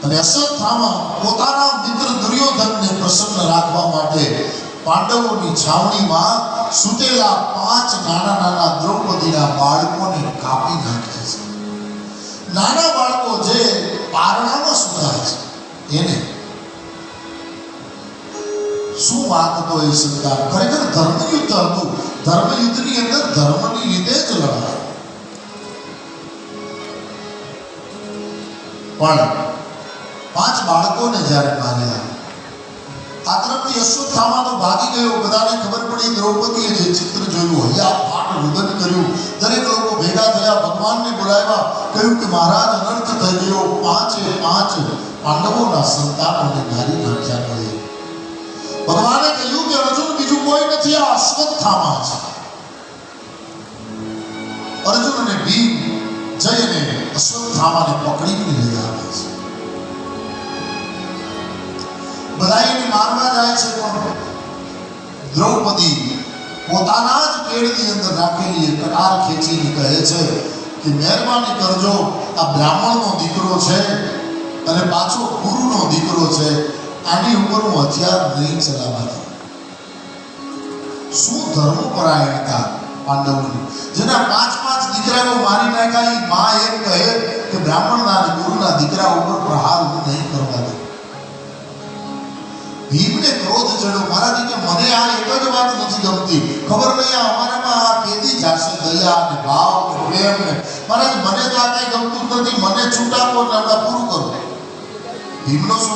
અને અશ્વત્થામા પોતાના મિત્ર દુર્યોધનને પ્રસન્ન રાખવા માટે પાંડવોની છાવણીમાં સૂતેલા 5 નાના નાના દ્રૌપદીના બાળકોને કાપી નાખે છે. નાના બાળકો જે પારણામાં સૂતા છે એને શું વાત હતો એ સરકાર? ખરેખર ધર્મયુદ્ધ હતું. ધર્મયુદ્ધની અંદર ધર્મની રીતે જ લડાય. પણ 5 બાળકોને જ્યારે માર્યા, આ તરફથી અશ્વત્થામા તો ભાગી ગયો. બધાને ખબર પડી. દ્રૌપદીએ જે ચિત્ર જોયું, હૈયા ફાટ રુદન કર્યું. દરેક લોકો ભેગા થયા, ભગવાનને બોલાવ્યા, કહ્યું કે મહારાજ અનર્થ થઈ ગયો. 5 પાંડવોના સંતાનોને મારી નાખ્યા પડે. ભગવાને કહ્યું કે અર્જુન બીજું કોઈ નથી, આ અશ્વત્થામા છે. અર્જુન અને ભીમ જઈને અશ્વત્થામાને પકડીને લઈ આવે છે. બધા એને મારવા જાય છે, પણ દ્રૌપદી પોતાના જ પેડની અંદર રાખેલી કટાર ખેંચીને કહે છે કે મહેરબાની કરજો, આ બ્રાહ્મણનો દીકરો છે અને પાછો ગુરુનો દીકરો છે, આની ઉપર હું હથિયાર નહીં ચલાવવા. શું ધર્મપરાયણતા પાંડવોની! જેના 5 દીકરાઓ મારી નાખ્યા, એ માં એમ કહે કે બ્રાહ્મણના અને ગુરુના દીકરા ઉપર પ્રહાર હું નહીં કરવા દઉં. ભીમને ક્રોધ ચડ્યો. મહારાજ કે મને આ એક જ વાત નથી ગમતી. ખબર નહીં આ અમારામાં આ કેદી જાશે દયા અને ભાવ અને પ્રેમ ને. મહારાજ મને તો આ કઈ ગમતું નથી. મને છૂટાવો ને હમણાં પૂરું કરો. ભીમનો